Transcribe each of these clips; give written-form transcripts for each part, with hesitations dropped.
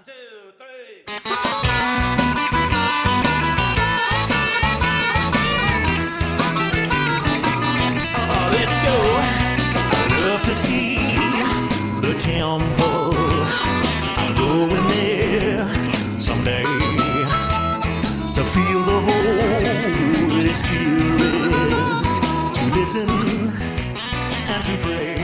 2, 3. Let's go. I love to see the temple. I'm going there someday to feel the Holy Spirit, to listen and to pray.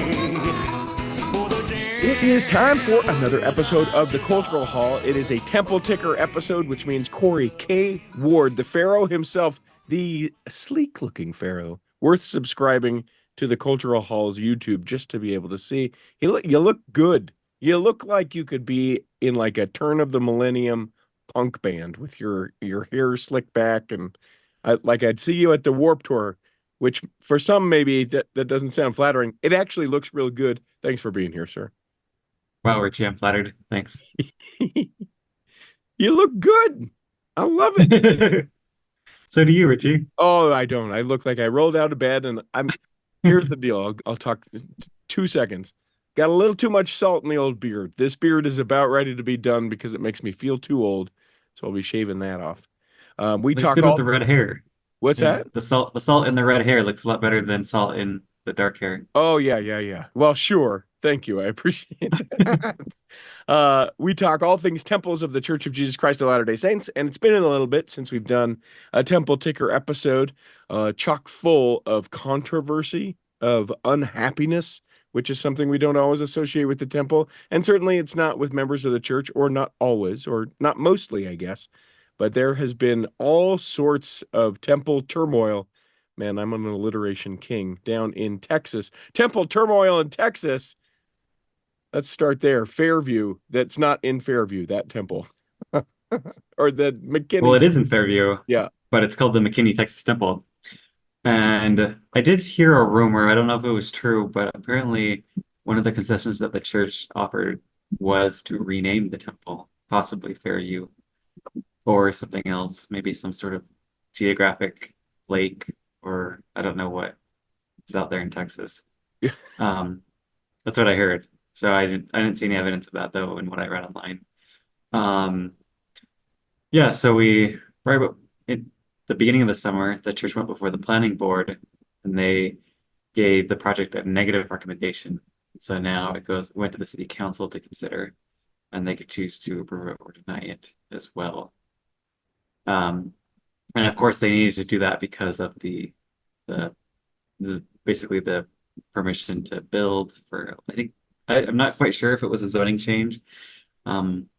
It is time for another episode of the Cultural Hall. It is a temple ticker episode, which means Corey K. Ward, the Pharaoh himself, the sleek-looking Pharaoh, worth subscribing to the Cultural Hall's YouTube just to be able to see. You look good. You look like you could be in like a turn of the millennium punk band with your hair slicked back, and I'd see you at the Warped Tour, which for some maybe that doesn't sound flattering. It actually looks real good. Thanks for being here, sir. Wow, Richie, I'm flattered. Thanks. You look good. I love it. So do you, Richie. Oh, I don't. I look like I rolled out of bed, and here's the deal. I'll talk 2 seconds. Got a little too much salt in the old beard. This beard is about ready to be done because it makes me feel too old. So I'll be shaving that off. We Looks talk good all with the red hair. What's Yeah, that? the salt in the red hair looks a lot better than salt in the dark hair. Oh, yeah. Well, sure. Thank you. I appreciate that. We talk all things temples of the Church of Jesus Christ of Latter-day Saints, and it's been a little bit since we've done a temple ticker episode, chock full of controversy, of unhappiness, which is something we don't always associate with the temple. And certainly it's not with members of the church, or not always, or not mostly, I guess. But there has been all sorts of temple turmoil. Man, I'm an alliteration king down in Texas. Temple turmoil in Texas. Let's start there. Fairview. That's not in Fairview, that temple. Or the Mckinney. Well, it is in Fairview, Yeah. but it's called the McKinney Texas Temple. And I did hear a rumor, I don't know if it was true, but apparently one of the concessions that the church offered was to rename the temple, possibly Fairview, or something else, maybe some sort of geographic lake, or I don't know what is out there in Texas. Yeah. That's what I heard. So I didn't see any evidence of that though in what I read online. Yeah, so right at the beginning of the summer, the church went before the planning board and they gave the project a negative recommendation. So now it went to the city council to consider, and they could choose to approve it or deny it as well. And of course they needed to do that because of the basically the permission to build for, I think, I'm not quite sure if it was a zoning change,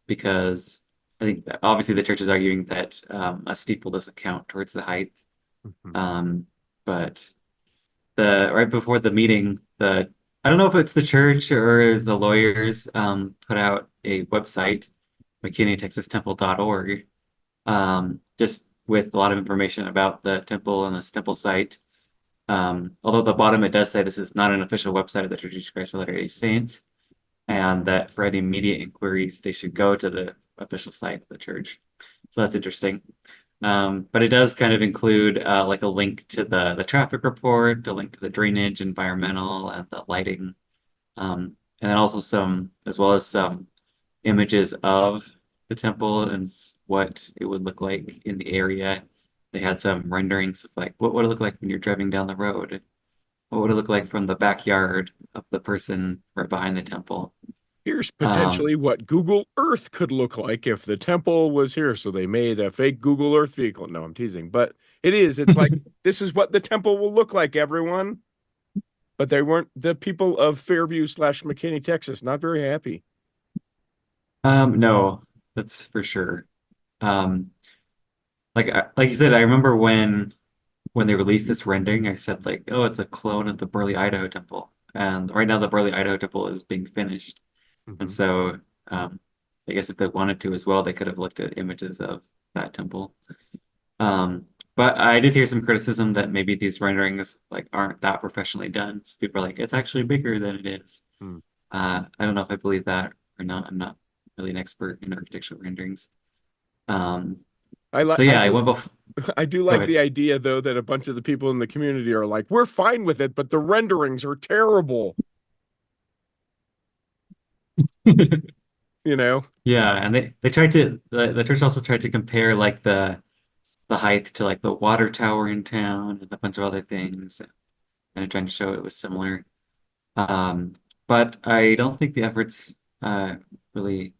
because I think that obviously the church is arguing that a steeple doesn't count towards the height. But right before the meeting, I don't know if it's the church or the lawyers put out a website, mckinneytexastemple.org, just with a lot of information about the temple and this temple site. Although at the bottom it does say this is not an official website of the Church of Jesus Christ of Latter-day Saints, and that for any immediate inquiries they should go to the official site of the church. So that's interesting. But it does kind of include like a link to the traffic report, a link to the drainage, environmental, and the lighting, and then also some images of the temple and what it would look like in the area. They had some renderings of like what would it look like when you're driving down the road? What would it look like from the backyard of the person right behind the temple? Here's potentially what Google Earth could look like if the temple was here. So they made a fake Google Earth vehicle. No, I'm teasing. But it's like, this is what the temple will look like, everyone. But they weren't, the people of Fairview / McKinney, Texas, not very happy. No, that's for sure. Like you said, I remember when they released this rendering, I said like, oh, it's a clone of the Burley, Idaho temple. And right now the Burley, Idaho temple is being finished. And so I guess if they wanted to as well, they could have looked at images of that temple. But I did hear some criticism that maybe these renderings like aren't that professionally done. So people are like, it's actually bigger than it is. I don't know if I believe that or not. I'm not really an expert in architectural renderings. I do like the idea, though, that a bunch of the people in the community are like, we're fine with it, but the renderings are terrible. you know? Yeah, and they tried to the church also tried to compare like the height to like the water tower in town and a bunch of other things, and trying to show it was similar. Um, but I don't think the efforts really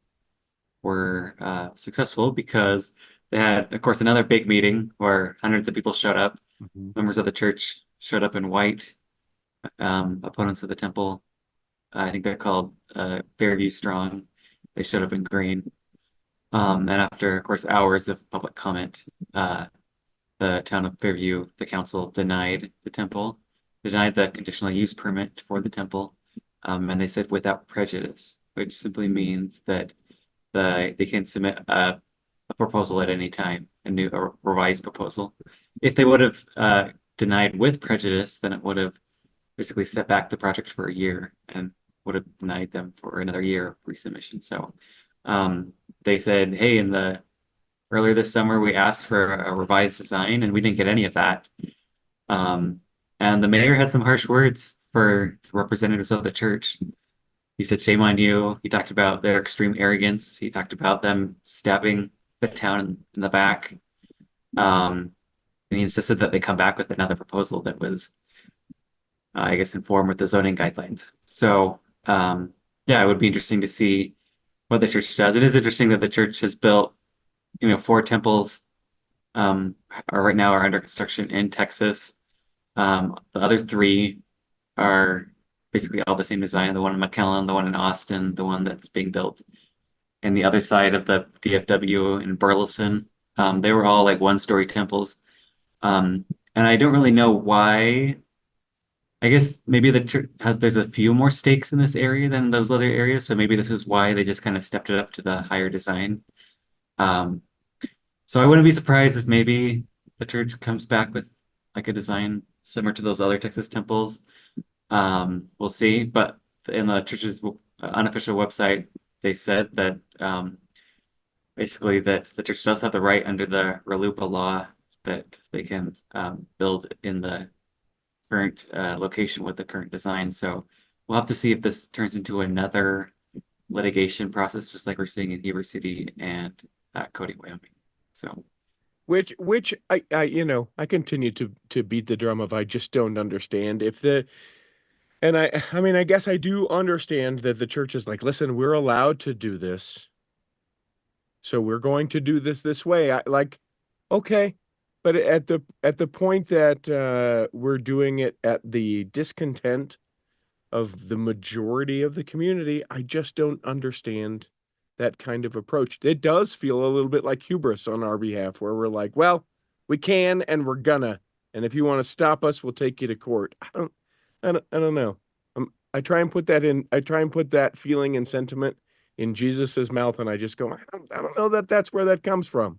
were successful because they had, of course, another big meeting where hundreds of people showed up. Mhm. Members of the church showed up in white, opponents of the temple. I think they're called Fairview Strong. They showed up in green. And after, of course, hours of public comment, the town of Fairview, the council denied the temple, denied the conditional use permit for the temple, and they said without prejudice, which simply means that they can submit a proposal at any time, a revised proposal. If they would have denied with prejudice, then it would have basically set back the project for a year and would have denied them for another year of resubmission. So they said, hey, earlier this summer, we asked for a revised design and we didn't get any of that. And the mayor had some harsh words for representatives of the church. He said, shame on you. He talked about their extreme arrogance. He talked about them stabbing the town in the back. And he insisted that they come back with another proposal that was, I guess, informed with the zoning guidelines. So, yeah, it would be interesting to see what the church does. It is interesting that the church has built, 4 temples are right now are under construction in Texas. The other 3 are basically all the same design. The one in McKellen, the one in Austin, the one that's being built in the other side of the DFW in Burleson. They were all like 1-story temples. And I don't really know why. I guess maybe the church there's a few more stakes in this area than those other areas. So maybe this is why they just kind of stepped it up to the higher design. Um, so I wouldn't be surprised if maybe the church comes back with like a design similar to those other Texas temples. We'll see. But in the church's unofficial website, they said that basically that the church does have the right under the RLUIPA law that they can build in the current location with the current design. So we'll have to see if this turns into another litigation process, just like we're seeing in Heber City and Cody, Wyoming. So, Which I continue to beat the drum of I just don't understand if the and I mean I guess I do understand that the church is like, listen, we're allowed to do this. So we're going to do this way. I like, okay. But at the point that we're doing it at the discontent of the majority of the community, I just don't understand that kind of approach. It does feel a little bit like hubris on our behalf, where we're like, well, we can and we're gonna, and if you want to stop us, we'll take you to court. I don't know. I try and put that feeling and sentiment in Jesus's mouth, and I just go, I don't know that that's where that comes from.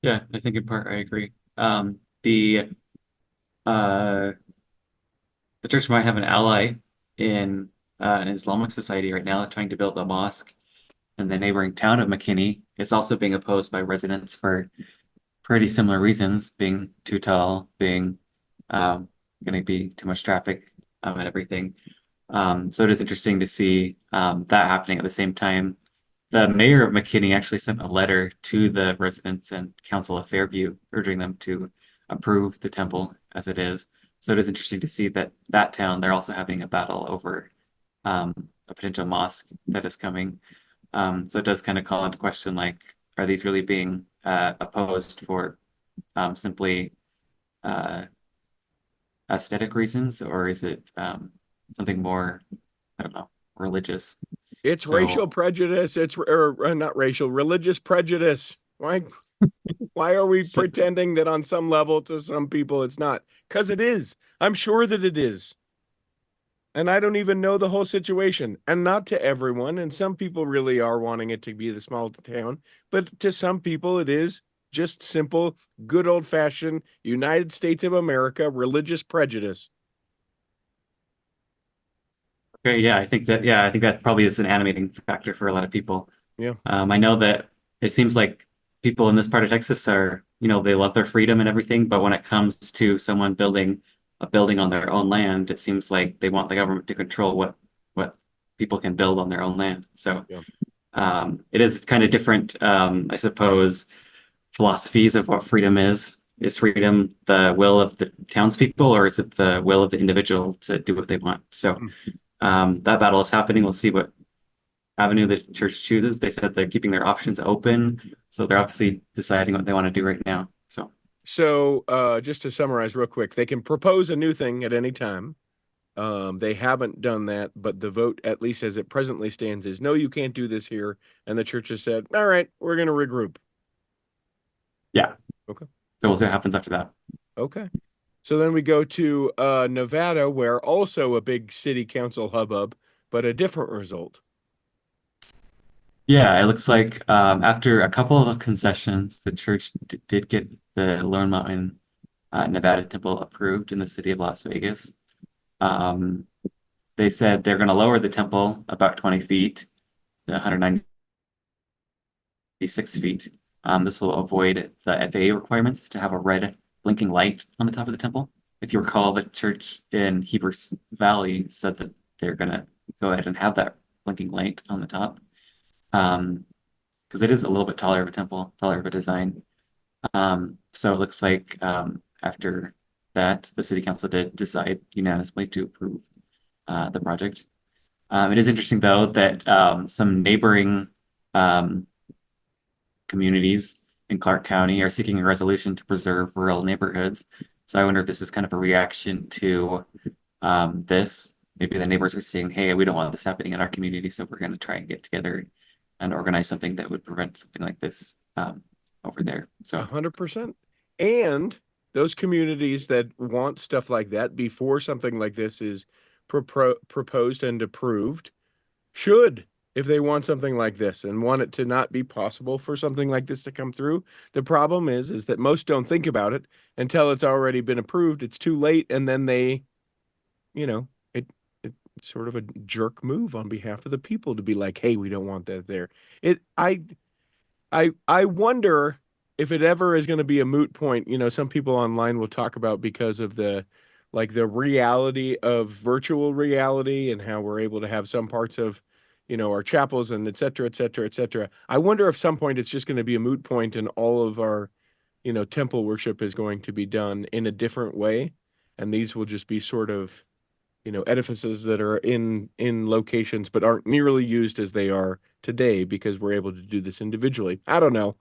yeah, I think in part I agree. The uh, the church might have an ally in an Islamic society right now trying to build a mosque in the neighboring town of Mckinney. It's also being opposed by residents for pretty similar reasons, being too tall, being going to be too much traffic and everything. So it is interesting to see that happening at the same time. The mayor of McKinney actually sent a letter to the residents and council of Fairview urging them to approve the temple as it is. So it is interesting to see that town, they're also having a battle over a potential mosque that is coming. So it does kind of call into question, like, are these really being opposed for simply aesthetic reasons, or is it something more, I don't know, religious? It's So racial prejudice. It's not racial, religious prejudice. Why are we So, pretending that on some level to some people it's not? Because it is. I'm sure that it is. And I don't even know the whole situation. And not to everyone. And some people really are wanting it to be the small town. But to some people, it is just simple, good old fashioned United States of America religious prejudice. okay, yeah, I think that probably is an animating factor for a lot of people. Yeah. I know that it seems like people in this part of Texas are, they love their freedom and everything, but when it comes to someone building a building on their own land, it seems like they want the government to control what people can build on their own land. So Yeah. it is kind of different, I suppose, philosophies of what freedom is. Is freedom the will of the townspeople, or is it the will of the individual to do what they want? So that battle is happening. We'll see what avenue the church chooses. They said they're keeping their options open, so they're obviously deciding what they want to do right now. So just to summarize real quick, they can propose a new thing at any time. They haven't done that, but the vote, at least as it presently stands, is no, you can't do this here. And the church has said, all right, we're going to regroup. Yeah. Okay. So we'll see what happens after that. Okay. So then we go to Nevada, where also a big city council hubbub, but a different result. Yeah, it looks like after a couple of concessions, the church did get the Lone Mountain, Nevada temple approved in the city of Las Vegas. They said they're going to lower the temple about 20 feet, the 196 feet. This will avoid the FAA requirements to have a red blinking light on the top of the temple. If you recall, the church in Heber Valley said that they're going to go ahead and have that blinking light on the top. Because it is a little bit taller of a temple, taller of a design. So it looks like after that, the city council did decide unanimously to approve the project. It is interesting, though, that some neighboring communities in Clark County are seeking a resolution to preserve rural neighborhoods. So I wonder if this is kind of a reaction to this. Maybe the neighbors are saying, hey, we don't want this happening in our community, so we're going to try and get together and organize something that would prevent something like this over there. So 100%. And those communities that want stuff like that before something like this is proposed and approved should, if they want something like this and want it to not be possible for something like this to come through. The problem is that most don't think about it until it's already been approved. It's too late, and then they, it's sort of a jerk move on behalf of the people to be like, hey, we don't want that there. I wonder if it ever is going to be a moot point. Some people online will talk about, because of the reality of virtual reality and how we're able to have some parts of, our chapels and et cetera, et cetera, et cetera. I wonder if some point it's just going to be a moot point and all of our, temple worship is going to be done in a different way. And these will just be sort of, edifices that are in locations but aren't nearly used as they are today, because we're able to do this individually. I don't know.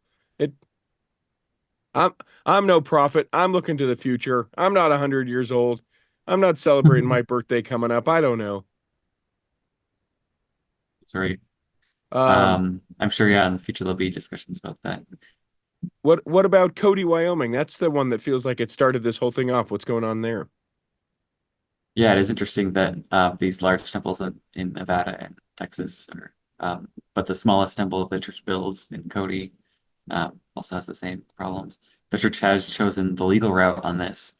I'm no prophet. I'm looking to the future. I'm not 100 years old. I'm not celebrating my birthday coming up. I don't know. sorry. Um, I'm sure, yeah, in the future there'll be discussions about that. what about Cody, Wyoming? That's the one that feels like it started this whole thing off. What's going on there? Yeah, it is interesting that these large temples in Nevada and Texas are, but the smallest temple the church builds in Cody also has the same problems. The church has chosen the legal route on this,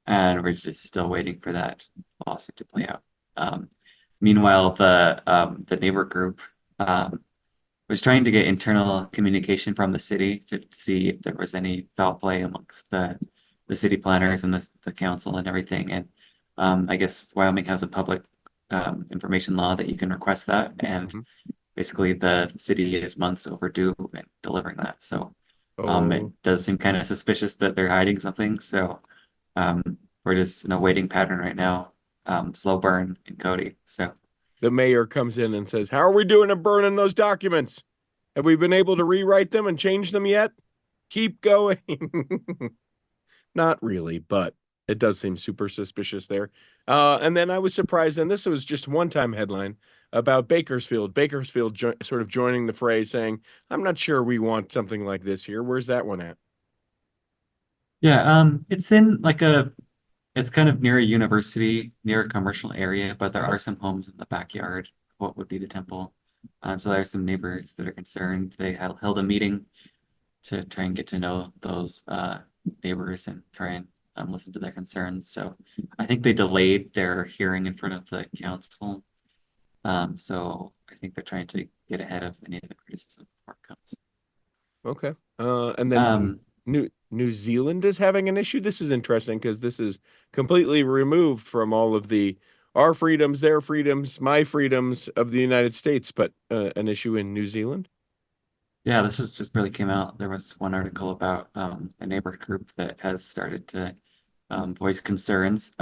and we're just still waiting for that lawsuit to play out. Meanwhile, the neighbor group was trying to get internal communication from the city to see if there was any foul play amongst the city planners and the council and everything. And I guess Wyoming has a public information law that you can request that, and basically the city is months overdue in delivering that. So it does seem kind of suspicious that they're hiding something. So we're just in a waiting pattern right now. Slow burn in Cody. So the mayor comes in and says, how are we doing to burning those documents? Have we been able to rewrite them and change them yet? Keep going. Not really, but it does seem super suspicious there. And then I was surprised, and this was just one-time headline about Bakersfield. Bakersfield sort of joining the fray, saying, I'm not sure we want something like this here. Where's that one at? yeah, it's in it's kind of near a university, near a commercial area, but there are some homes in the backyard of what would be the temple. So there are some neighbors that are concerned. They held a meeting to try and get to know those neighbors and try and listen to their concerns. So I think they delayed their hearing in front of the council. So I think they're trying to get ahead of any of the criticism before it comes. Okay. And then New Zealand is having an issue. This is interesting because this is completely removed from all of the our freedoms, their freedoms, my freedoms of the United States, but an issue in New Zealand. Yeah, this just really came out. There was one article about a neighborhood group that has started to voice concerns.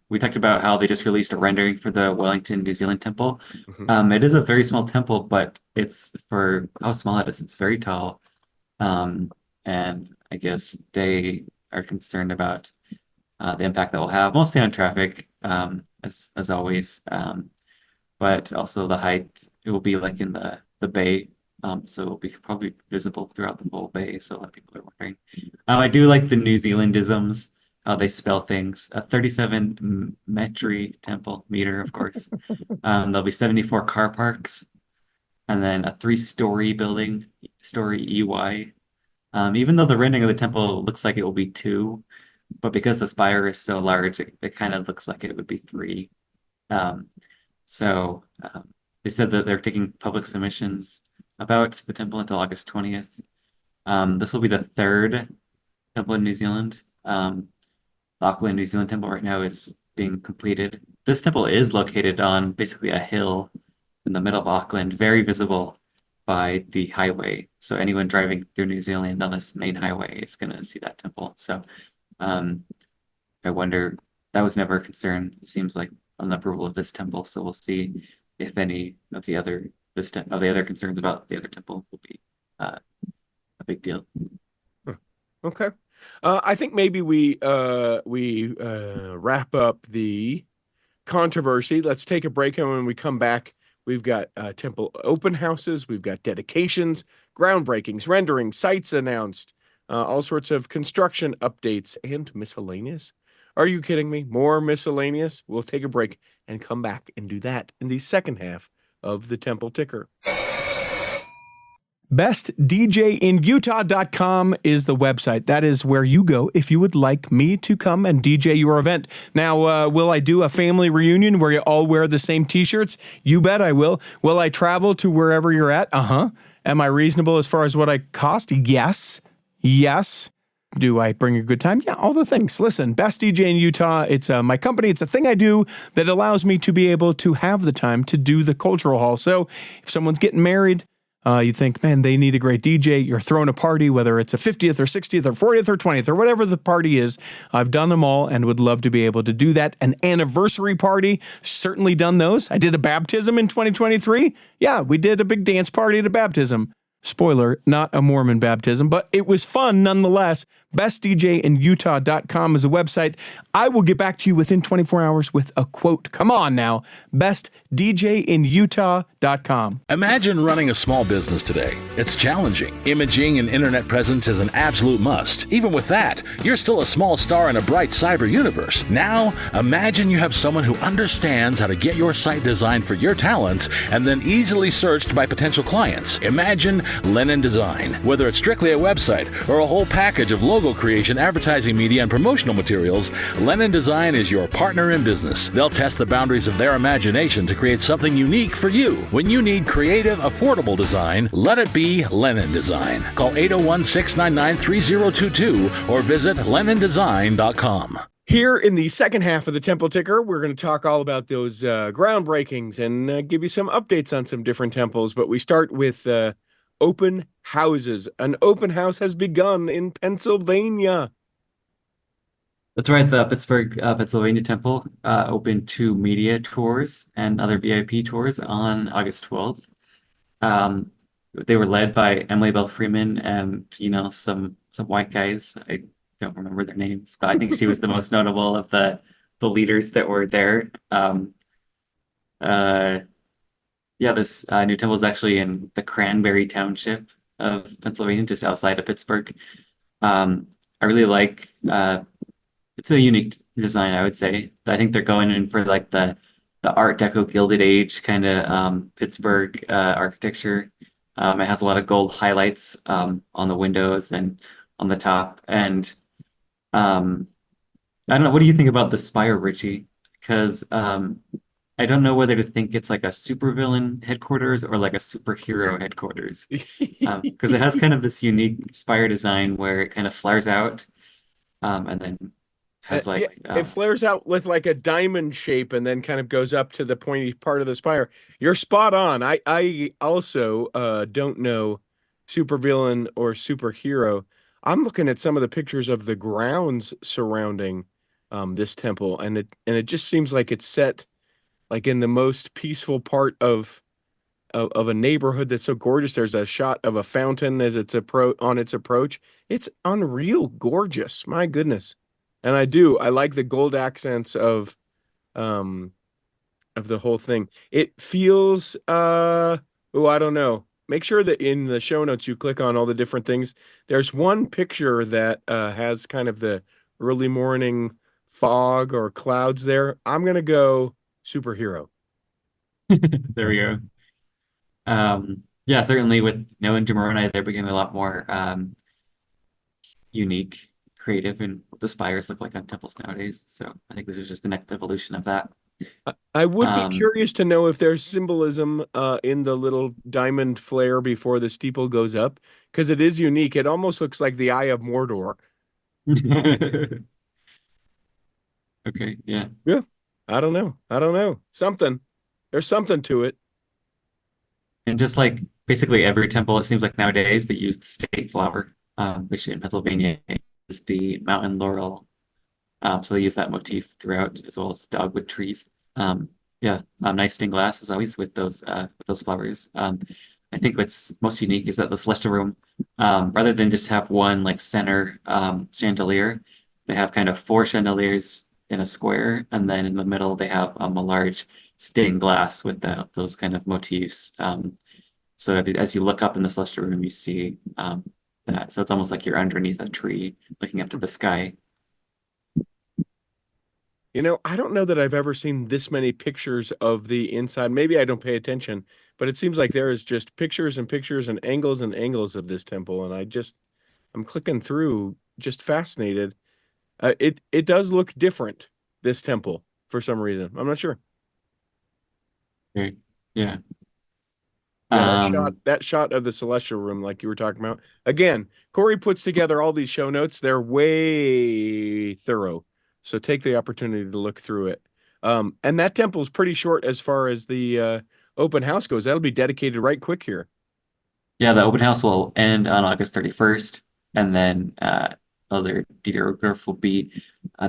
We talked about how they just released a rendering for the Wellington, New Zealand temple. It is a very small temple, but it's for how small it is. It's very tall. And I guess they are concerned about the impact that will have, mostly on traffic, as always. But also the height, it will be like in the bay. So it'll be probably visible throughout the whole bay. So a lot of people are wondering. I do like the New Zealandisms, how they spell things. A 37 meter, of course. There'll be 74 car parks, and then a 3-story building, story EY. Even though the rendering of the temple looks like it will be 2, but because the spire is so large, it kind of looks like it would be 3. So they said that they're taking public submissions about the temple until August 20th. This will be the 3rd temple in New Zealand. The Auckland, New Zealand temple right now is being completed. This temple is located on basically a hill in the middle of Auckland, very visible by the highway. So anyone driving through New Zealand on this main highway is going to see that temple. So I wonder, that was never a concern, it seems like, on the approval of this temple. So we'll see if any of the other concerns about the other temple will be a big deal. Okay. I think maybe we wrap up the controversy. Let's take a break, and when we come back, we've got temple open houses, we've got dedications, groundbreakings, renderings, sites announced, all sorts of construction updates, and miscellaneous. Are you kidding me? More miscellaneous? We'll take a break and come back and do that in the second half of the Temple Ticker. BestDJinUtah.com is the website. That is where you go if you would like me to come and DJ your event. Now, will I do a family reunion where you all wear the same t-shirts? You bet I will. Will I travel to wherever you're at? Am I reasonable as far as what I cost? Yes. Do I bring a good time? Yeah, all the things. Listen, Best DJ in Utah, it's my company. It's a thing I do that allows me to be able to have the time to do the cultural hall. So if someone's getting married, you think, man, they need a great DJ. You're throwing a party, whether it's a 50th or 60th or 40th or 20th or whatever the party is. I've done them all and would love to be able to do that. An anniversary party, certainly done those. I did a baptism in 2023. Yeah, we did a big dance party at a baptism. Spoiler, not a Mormon baptism, but it was fun nonetheless. BestDJinUtah.com is a website. I will get back to you within 24 hours with a quote. Come on now. BestDJinUtah.com. Imagine running a small business today. It's challenging. Imaging and internet presence is an absolute must. Even with that, you're still a small star in a bright cyber universe. Now, imagine you have someone who understands how to get your site designed for your talents and then easily searched by potential clients. Imagine Lennon Design. Whether it's strictly a website or a whole package of logo creation, advertising media, and promotional materials, Lennon Design is your partner in business. They'll test the boundaries of their imagination to create something unique for you. When you need creative, affordable design, let it be Lennon Design. Call 801-699-3022 or visit LennonDesign.com. Here in the second half of the Temple Ticker, we're going to talk all about those groundbreakings and give you some updates on some different temples. But we start with open houses. An open house has begun in Pennsylvania. That's right. The Pittsburgh, Pennsylvania temple opened to media tours and other VIP tours on August 12th. They were led by Emily Bell Freeman and, some white guys. I don't remember their names, but I think she was the most notable of the leaders that were there. This new temple is actually in the Cranberry Township of Pennsylvania, just outside of Pittsburgh. I really like it's a unique design, I would say. I think they're going in for like the Art Deco Gilded Age kind of Pittsburgh architecture. It has a lot of gold highlights on the windows and on the top. And I don't know, what do you think about the spire, Richie? Because I don't know whether to think it's like a supervillain headquarters or like a superhero headquarters. Because it has kind of this unique spire design where it kind of flares out and then has Yeah, like it flares out with like a diamond shape and then kind of goes up to the pointy part of the spire. You're spot on. I also don't know supervillain or superhero. I'm looking at some of the pictures of the grounds surrounding this temple, and it just seems like it's set like in the most peaceful part of a neighborhood that's so gorgeous. There's a shot of a fountain as it's on its approach. It's unreal gorgeous. My goodness. And I like the gold accents um of the whole thing. It feels oh, I don't know. Make sure that in the show notes you click on all the different things. There's one picture that has kind of the early morning fog or clouds there. I'm gonna go superhero. there we go. Yeah, certainly with Noah and Demoroni, they're becoming a lot more unique, creative, and what the spires look like on temples nowadays. So I think this is just the next evolution of that. I would be Um, curious to know if there's symbolism in the little diamond flare before the steeple goes up, because it is unique. It almost looks like the Eye of Mordor. okay, yeah. Yeah. I don't know. I don't know. Something. There's something to it. And just like basically every temple, it seems like nowadays they use the state flower, which in Pennsylvania is the mountain laurel. So they use that motif throughout, as well as dogwood trees. Yeah, nice stained glass as always with those flowers. I think what's most unique is that the celestial room, rather than just have one like center chandelier, they have kind of four chandeliers in a square, and then in the middle they have a large stained glass with those kind of motifs. So as you look up in the celestial room, you see that. So it's almost like you're underneath a tree looking up to the sky. You know, I don't know that I've ever seen this many pictures of the inside. Maybe I don't pay attention, but it seems like there is just pictures and pictures and angles of this temple, and I'm clicking through, just fascinated. It does look different, this temple, for some reason. I'm not sure. Okay. Yeah. Yeah, Um, that shot of the celestial room, like you were talking about. Again, Corey puts together all these show notes. They're way thorough. So take the opportunity to look through it. And that temple is pretty short as far as the open house goes. That'll be dedicated right quick here. yeah, the open house will end on August 31st, and then other DDR will be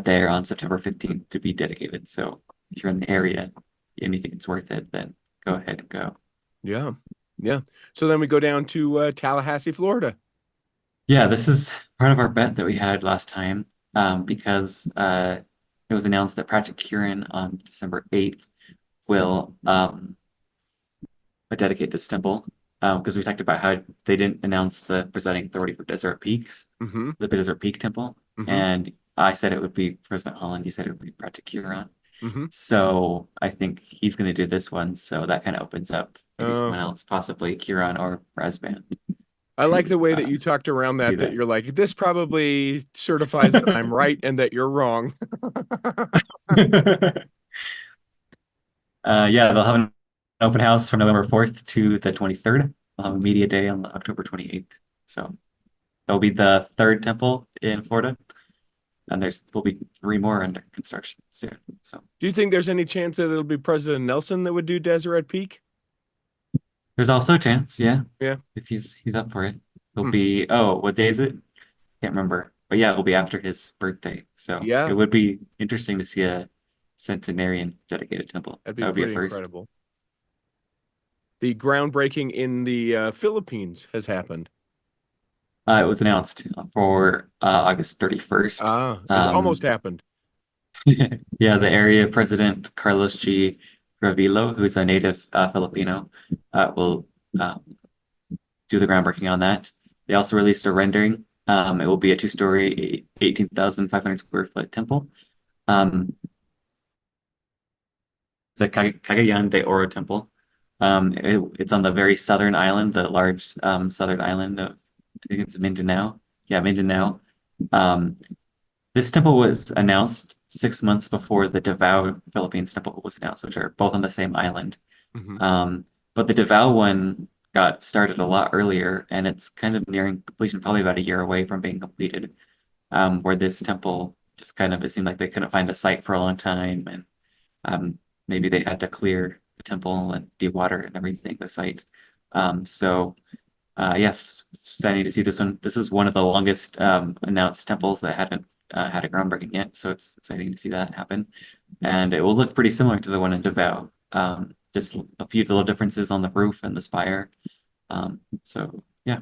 there on September 15th to be dedicated. So if you're in the area, anything that's worth it, then go ahead and go. Yeah. Yeah. So then we go down to Tallahassee, Florida. Yeah, this is part of our bet that we had last time, because it was announced that Project Kieran on December 8th will dedicate this temple. Because we talked about how they didn't announce the presiding authority for Desert Peaks, Mm-hmm. the Desert Peak Temple, Mm-hmm. and I said it would be President Holland. You said it would be Project Kieran. Mm-hmm. So I think he's going to do this one. So that kind of opens up maybe someone Oh. else, possibly Kieran or Razvan. I like the way uh, that you talked around do that you're like, this probably certifies that I'm right and that you're wrong. Yeah, they'll have an open house from November 4th to the 23rd. They'll have a media day on October 28th. So that'll be the third temple in Florida. And will be three more under construction soon. So Do you think there's any chance that it'll be President Nelson that would do Deseret Peak? there's also a chance, yeah, Yeah. if he's up for it. It'll Hmm. be, oh, what day is it? Can't remember. But yeah, it'll be after his birthday. So Yeah. it would be interesting to see a centenarian dedicated temple. That'd That be would be a pretty first. incredible. The groundbreaking in the Philippines has happened. It was announced for August 31st. It's almost happened. Yeah, the area president, Carlos G. Ravilo, who is a native Filipino, will do the groundbreaking on that. They also released a rendering. It will be a two-story, 18,500 square foot temple. The Cagayan de Oro Temple. It's on the very southern island, the large southern island of, I think it's Mindanao. Yeah, Mindanao. This temple was announced 6 months before the Davao Philippines temple was announced, which are both on the same island. Mhm. But the Davao one got started a lot earlier, and it's kind of nearing completion, probably about a year away from being completed. Where this temple just kind of, it seemed like they couldn't find a site for a long time, and maybe they had to clear the temple and dewater and everything, the site. So yeah, exciting to see this one. This is one of the longest announced temples that hadn't had a groundbreaking yet, so it's exciting to see that happen. And it will look pretty similar to the one in Davao. Just a few little differences on the roof and the spire. So yeah.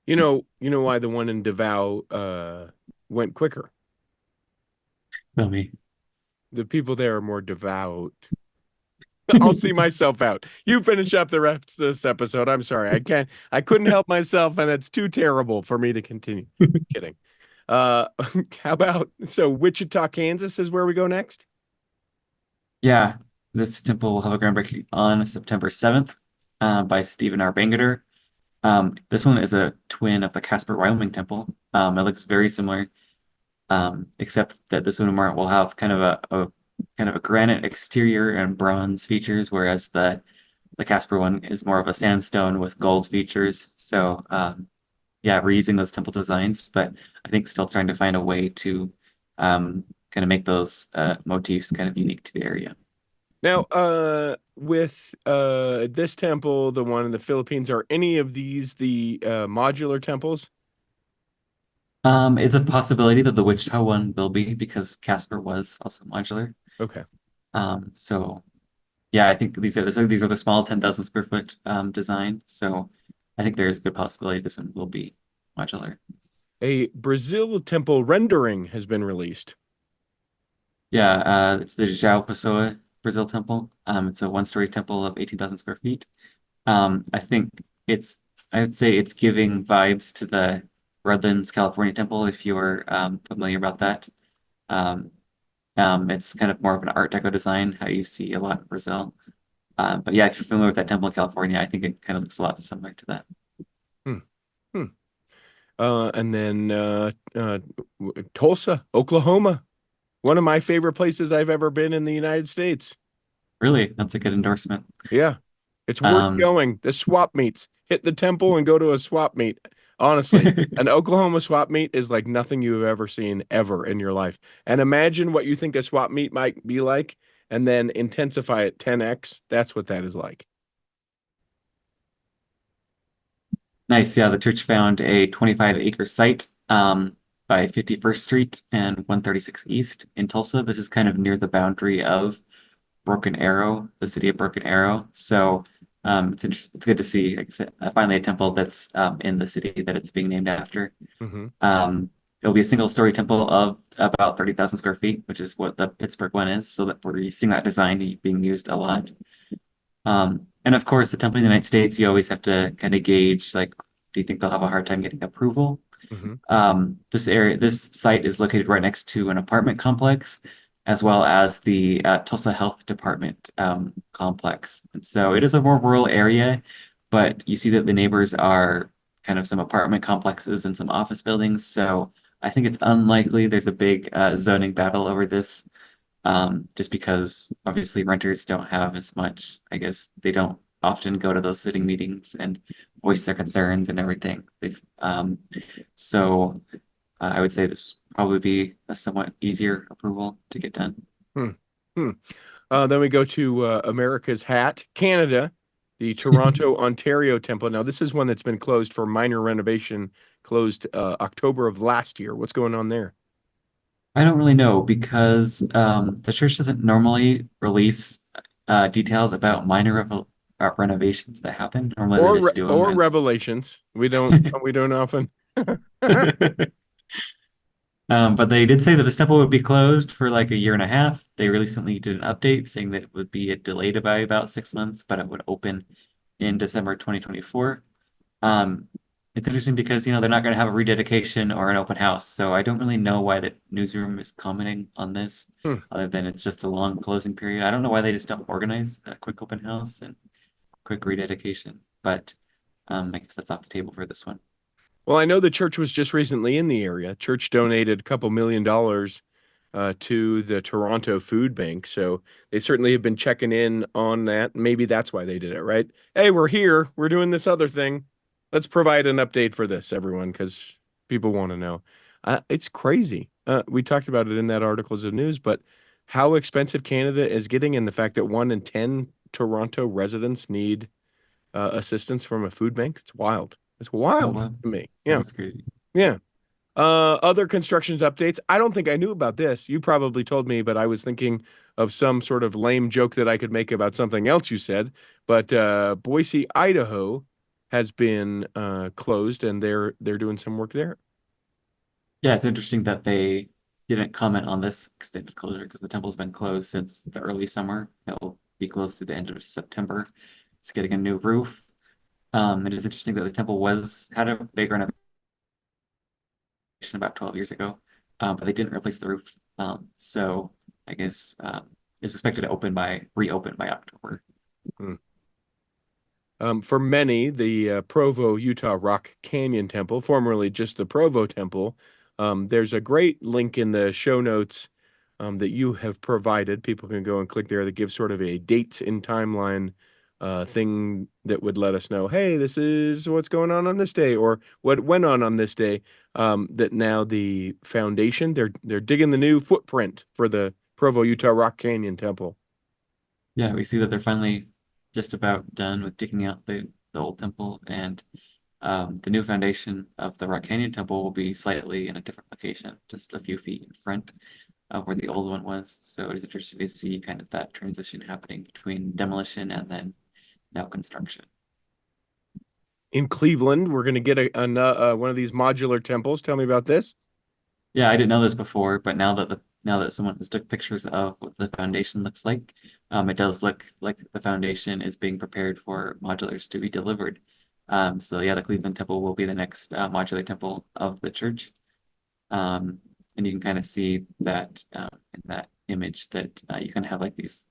You know why the one in Davao went quicker? Tell me. The people there are more devout. I'll see myself out. You finish up the rest of this episode. I'm sorry. I couldn't help myself, and it's too terrible for me to continue. Kidding. How about, so Wichita, Kansas is where we go next? Yeah, this temple will have a groundbreaking on September 7th by Stephen R. Bangerter. This one is a twin of the Casper, Wyoming temple. It looks very similar, except that this one will have kind of a granite exterior and bronze features, whereas the Casper one is more of a sandstone with gold features. So yeah, reusing those temple designs, but I think still trying to find a way to kind of make those motifs kind of unique to the area. Now, with this temple, the one in the Philippines, are any of these the modular temples? It's a possibility that the Wichita one will be, because Casper was also modular. Okay. So yeah, I think these are the small 10,000 square foot design. So I think there is a good possibility this one will be modular. A Brazil temple rendering has been released. Yeah, it's the João Pessoa Brazil temple. It's a one-story temple of 18,000 square feet. I think I would say it's giving vibes to the Redlands, California temple, if you're familiar about that. It's kind of more of an Art Deco design, how you see a lot in Brazil. But yeah, if you're familiar with that temple in California, I think it kind of looks a lot similar to that. And then Tulsa, Oklahoma, one of my favorite places I've ever been in the United States. Really, that's a good endorsement. Yeah, it's worth going. The swap meets. Hit the temple and go to a swap meet. Honestly, an Oklahoma swap meet is like nothing you've ever seen ever in your life. And imagine what you think a swap meet might be like, and then intensify it 10x. That's what that is like. Nice. Yeah, the church found a 25-acre site by 51st Street and 136 East in Tulsa. This is kind of near the boundary of Broken Arrow, the city of Broken Arrow. So it's good to see, like I said, finally a temple that's in the city that it's being named after. It'll be a single-story temple of about 30,000 square feet, which is what the Pittsburgh one is. So that we're seeing that design being used a lot. And of course, the temple in the United States, you always have to kind of gauge, like, do you think they'll have a hard time getting approval? This site is located right next to an apartment complex, as well as the Tulsa Health Department complex. And so it is a more rural area, but you see that the neighbors are kind of some apartment complexes and some office buildings. So I think it's unlikely there's a big zoning battle over this, just because obviously renters don't have as much, I guess they don't often go to those sitting meetings and voice their concerns and everything. So I would say this would probably be a somewhat easier approval to get done. Then we go to America's Hat, Canada, the Toronto, Ontario temple. Now, this is one that's been closed for minor renovation, closed October of last year. What's going on there? I don't really know, because the church doesn't normally release details about minor renovations that happen. Normally they just do them or revelations. We don't often. But they did say that this temple would be closed for like a year and a half. They recently did an update saying that it would be delayed by about 6 months, but it would open in December 2024. It's interesting because, they're not going to have a rededication or an open house. So I don't really know why the newsroom is commenting on this, other than it's just a long closing period. I don't know why they just don't organize a quick open house and quick rededication, but I guess that's off the table for this one. Well, I know the church was just recently in the area. Church donated a couple $1 million to the Toronto Food Bank. So they certainly have been checking in on that. Maybe that's why they did it, right? Hey, we're here. We're doing this other thing. Let's provide an update for this, everyone, because people want to know. It's crazy. We talked about it in that articles of news, but how expensive Canada is getting, and the fact that 1 in 10 Toronto residents need assistance from a food bank. It's wild. It's Oh, wild wow. to me. Yeah. That's crazy. Yeah. Other constructions updates. I don't think I knew about this. You probably told me, but I was thinking of some sort of lame joke that I could make about something else you said. But Boise, Idaho has been closed, and they're doing some work there. Yeah, it's interesting that they didn't comment on this extended closure because the temple's been closed since the early summer. It will be closed to the end of September. It's getting a new roof. It is interesting that the temple had a big renovation about 12 years ago, but they didn't replace the roof. So I guess it's expected to reopen by October. Hmm. For many, the Provo, Utah Rock Canyon Temple, formerly just the Provo Temple, there's a great link in the show notes that you have provided. People can go and click there that gives sort of a dates in timeline thing that would let us know, hey, this is what's going on this day, or what went on this day. That now the foundation, they're digging the new footprint for the Provo, Utah Rock Canyon Temple. Yeah, we see that they're finally just about done with digging out the old temple, and the new foundation of the Rock Canyon Temple will be slightly in a different location, just a few feet in front of where the old one was. So it is interesting to see kind of that transition happening between demolition and then now construction. In Cleveland, we're going to get one of these modular temples. Tell me about this. Yeah, I didn't know this before, but now that someone has took pictures of what the foundation looks like, it does look like the foundation is being prepared for modulars to be delivered. So yeah, the Cleveland Temple will be the next modular temple of the church. And you can kind of see that in that image that you can have like these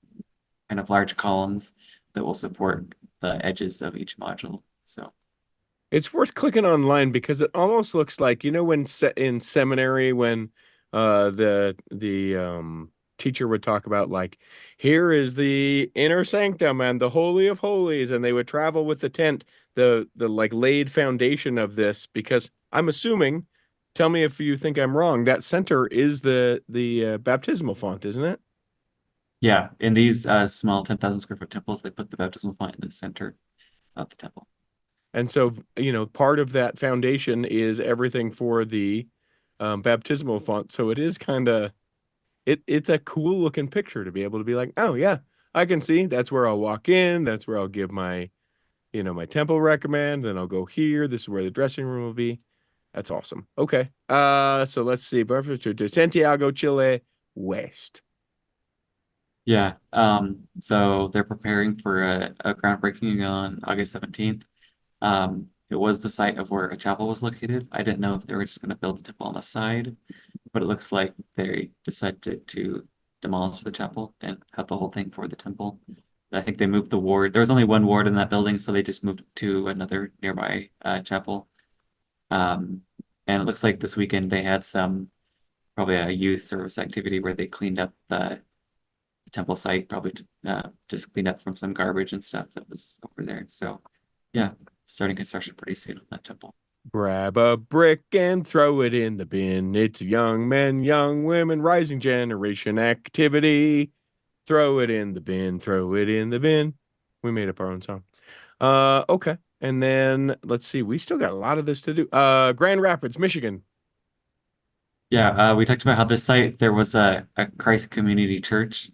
kind of large columns that will support the edges of each module. So It's worth clicking online because it almost looks like, when in seminary, when the teacher would talk about, like, here is the inner sanctum and the holy of holies, and they would travel with the tent, the like laid foundation of this, because I'm assuming, tell me if you think I'm wrong, that center is the baptismal font, isn't it? yeah, in these small 10,000 square foot temples, they put the baptismal font in the center of the temple. And so, part of that foundation is everything for the baptismal font. So it is kind of it's a cool looking picture to be able to be like, oh yeah, I can see that's where I'll walk in. That's where I'll give my temple recommend. Then I'll go here. This is where the dressing room will be. That's awesome. Okay. So let's see. To Santiago, Chile, West. Yeah, so they're preparing for a groundbreaking on August 17th. It was the site of where a chapel was located. I didn't know if they were just going to build the temple on the side, but it looks like they decided to demolish the chapel and have the whole thing for the temple. I think they moved the ward. There was only one ward in that building, so they just moved to another nearby chapel. And it looks like this weekend they had probably a youth service activity where they cleaned up the temple site, probably just cleaned up from some garbage and stuff that was over there. So yeah, starting construction pretty soon on that temple. Grab a brick and throw it in the bin. It's young men, young women, rising generation activity. Throw it in the bin, throw it in the bin. We made up our own song. Okay. And then let's see, we still got a lot of this to do. Grand Rapids, Michigan. Yeah, we talked about how this site, there was a Christ Community Church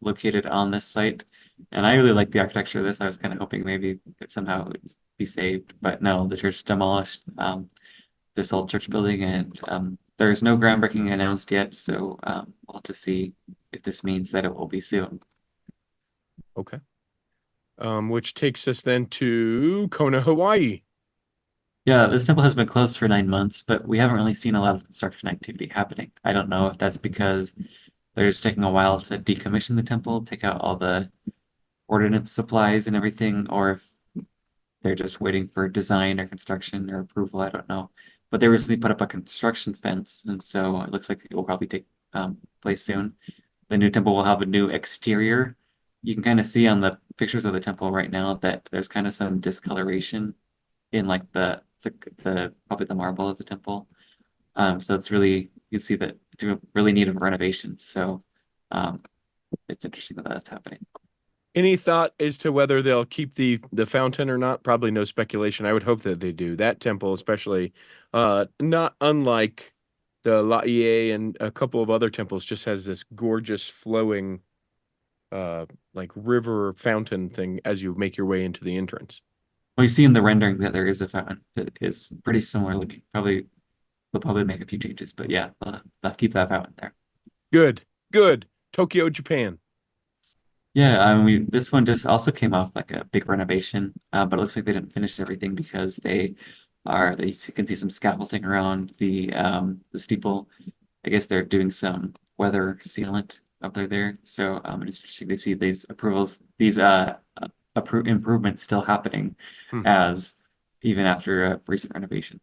located on this site. And I really like the architecture of this. I was kind of hoping maybe that somehow it would be saved, but no, the church demolished this old church building, and there's no groundbreaking announced yet. So we'll have to see if this means that it will be soon. Okay. Which takes us then to Kona, Hawaii. Yeah, this temple has been closed for 9 months, but we haven't really seen a lot of construction activity happening. I don't know if that's because they're just taking a while to decommission the temple, take out all the ordinance supplies and everything, or if they're just waiting for design or construction or approval. I don't know. But they recently put up a construction fence, and so it looks like it will probably take place soon. The new temple will have a new exterior. You can kind of see on the pictures of the temple right now that there's kind of some discoloration in like the probably the marble of the temple. So it's really, you can see that it's in really need of renovation. So um, it's interesting that that's happening. Any thought as to whether they'll keep the fountain or not? Probably no speculation. I would hope that they do. That temple, especially, not unlike the Laie and a couple of other temples, just has this gorgeous flowing, like river fountain thing as you make your way into the entrance. Well, you see in the rendering that there is a fountain that is pretty similar looking. They'll probably make a few changes, but yeah, they'll keep that fountain there. Good, good. Tokyo, Japan. Yeah, I mean, this one just also came off like a big renovation, but it looks like they didn't finish everything because they can see some scaffolding around the steeple. I guess they're doing some weather sealant up there. So it's interesting to see these improvements still happening Hmm. as even after a recent renovation.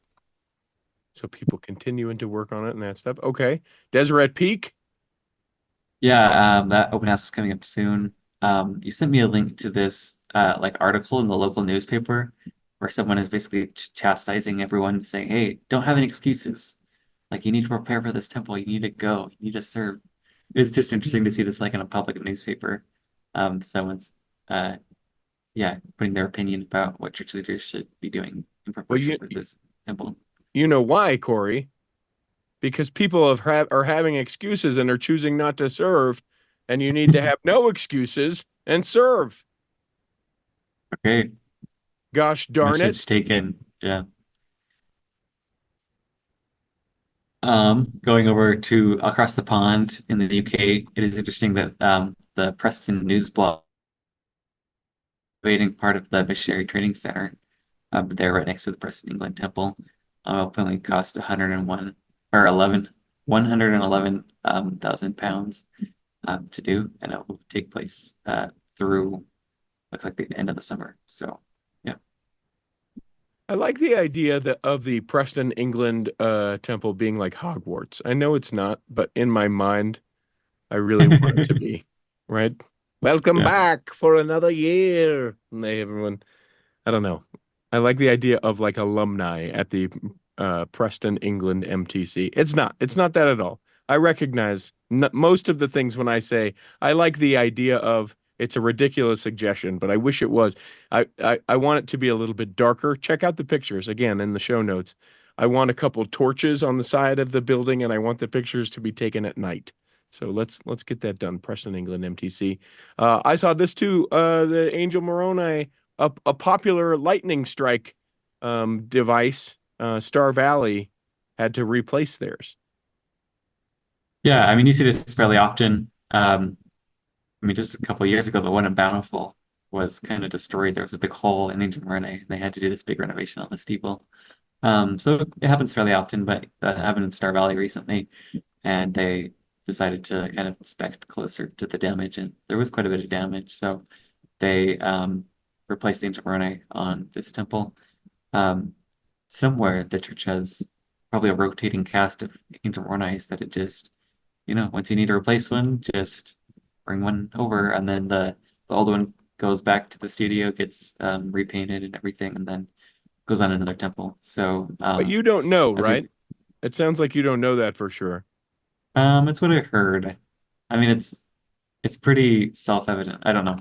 So people continuing to work on it and that stuff. Okay. Deseret Peak. Yeah, that open house is coming up soon. You sent me a link to this like article in the local newspaper where someone is basically chastising everyone, saying, "Hey, don't have any excuses. Like you need to prepare for this temple. You need to go. You need to serve." It's just interesting to see this like in a public newspaper. Someone's yeah, putting their opinion about what church leaders should be doing in Well, preparation for this temple. you know why, Corey? Because people are having excuses and are choosing not to serve, and you need to have no excuses and serve. Okay, Gosh darn it. message taken. Yeah. Going over to across the pond in the UK, it is interesting that the Preston News blog invading part of the missionary training center, there right next to the Preston England Temple, apparently cost 101 or 111 thousand pounds to do, and it will take place through looks like the end of the summer. So yeah. I like the idea of the Preston, England temple being like Hogwarts. I know it's not, but in my mind, I really want it to be, right? Welcome Yeah. back for another year. And everyone, I don't know. I like the idea of like alumni at the Preston, England MTC. It's not that at all. I recognize most of the things when I say I like the idea of it's a ridiculous suggestion, but I wish it was. I want it to be a little bit darker. Check out the pictures again in the show notes. I want a couple torches on the side of the building, and I want the pictures to be taken at night. So let's get that done. Preston, England MTC. I saw this too. The Angel Moroni, a popular lightning strike device, Star Valley had to replace theirs. Yeah, I mean you see this fairly often. I mean just a couple of years ago, the one in Bountiful was kind of destroyed. There was a big hole in Ancient Marine. They had to do this big renovation on the steeple. So it happens fairly often, but that happened in Star Valley recently, and they decided to kind of inspect closer to the damage, and there was quite a bit of damage. So they replaced the ancient Moroni on this temple. Somewhere the church has probably a rotating cast of ancient Moronis that it just, once you need to replace one, just bring one over, and then the old one goes back to the studio, gets repainted and everything, and then goes on another temple. So, But you don't know, as we- right? It sounds like you don't know that for sure. it's what I heard. I mean, it's pretty self-evident. I don't know.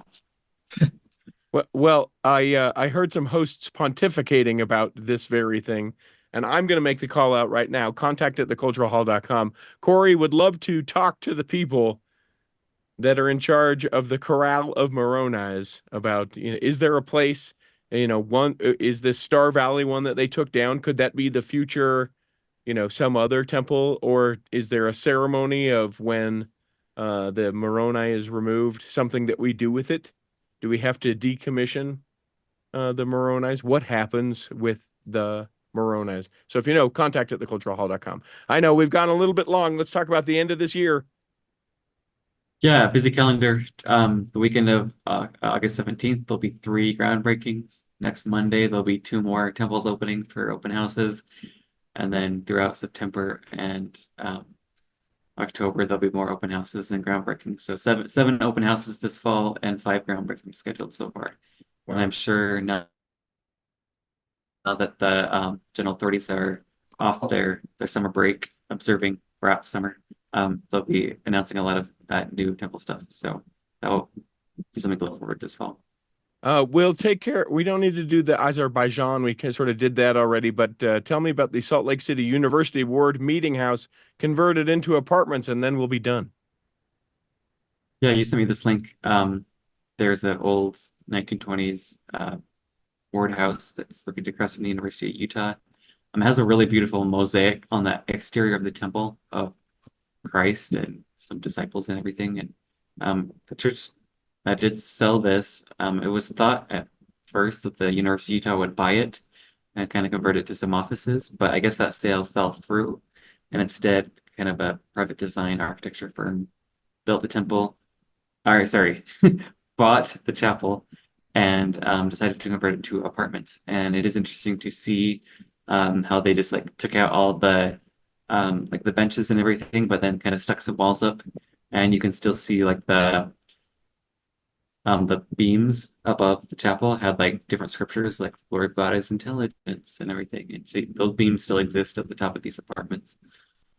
Well, I heard some hosts pontificating about this very thing, and I'm going to make the call out right now. Contact at theculturalhall.com. Corey would love to talk to the people that are in charge of the Corral of Moronis about, is there a place, one, is this Star Valley one that they took down? Could that be the future, some other temple, or is there a ceremony of when the Moroni is removed, something that we do with it? Do we have to decommission the Moronis? What happens with the Moronis? So if you know, contact at theculturalhall.com. I know we've gone a little bit long. Let's talk about the end of this year. Yeah, busy calendar. The weekend of August 17th, there'll be 3 groundbreakings. Next Monday, there'll be 2 more temples opening for open houses. And then throughout September and October, there'll be more open houses and groundbreakings. So seven open houses this fall and 5 groundbreakings scheduled so far. Wow. And I'm sure now that the general authorities are off their summer break observing Brat summer, they'll be announcing a lot of that new temple stuff. So that will be something to look forward to this fall. We'll take care. We don't need to do the Azerbaijan. We sort of did that already. But tell me about the Salt Lake City University Ward Meeting House converted into apartments, and then we'll be done. Yeah, you sent me this link. There's an old 1920s ward house that's located across from the University of Utah. It has a really beautiful mosaic on the exterior of the temple of Christ and some disciples and everything. And the church that did sell this, it was thought at first that the University of Utah would buy it and kind of convert it to some offices, but I guess that sale fell through, and instead, kind of a private design architecture firm built the temple. Bought the chapel and decided to convert it to apartments. And it is interesting to see how they just like took out all the like the benches and everything, but then kind of stuck some walls up, and you can still see like the beams above the chapel had like different scriptures, like the Lord God is intelligence and everything. And see, those beams still exist at the top of these apartments.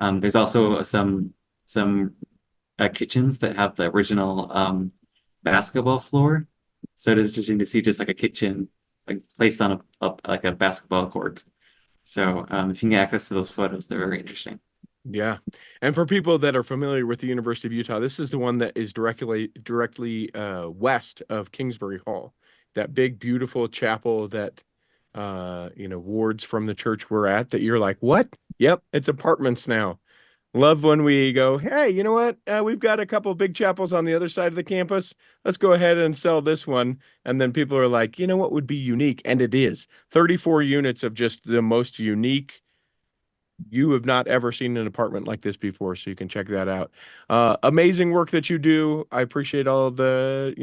There's also some kitchens that have the original basketball floor. So it is interesting to see just like a kitchen like placed on like a basketball court. So if you can get access to those photos, they're very interesting. Yeah. And for people that are familiar with the University of Utah, this is the one that is directly west of Kingsbury Hall, that big, beautiful chapel that, wards from the church we're at, that you're like, what? Yep, it's apartments now. Love when we go, hey, you know what? We've got a couple big chapels on the other side of the campus. Let's go ahead and sell this one. And then people are like, you know what would be unique? And it is 34 units of just the most unique. You have not ever seen an apartment like this before, so you can check that out. Amazing work that you do. I appreciate all the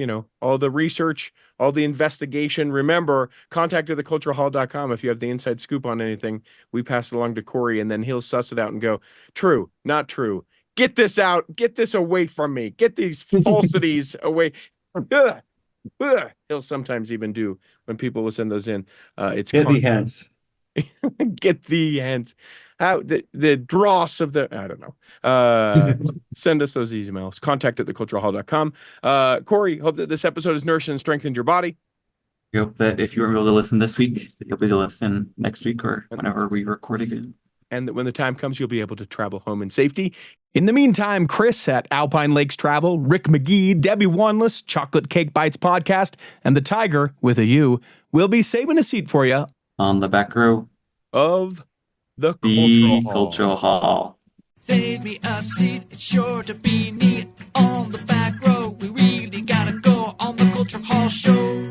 research, all the investigation. Remember, contact at theculturalhall.com if you have the inside scoop on anything. We pass it along to Corey, and then he'll suss it out and go, true, not true. Get this out. Get this away from me. Get these falsities away. Ugh. Ugh. He'll sometimes even do when people will send those in. It's Get the hands. Get the hands. How the dross of the, I don't know. Send us those emails. Contact at theculturalhall.com. Corey, hope that this episode has nourished and strengthened your body. We hope that if you were able to listen this week, you'll be able to listen next week or whenever we record again. And that when the time comes, you'll be able to travel home in safety. In the meantime, Chris at Alpine Lakes Travel, Rick McGee, Debbie Wanless, Chocolate Cake Bites Podcast, and the Tiger with a U will be saving a seat for you on the back row of the Cultural Hall. Save me a seat, it's sure to be neat on the back row. We really gotta go on the Cultural Hall show.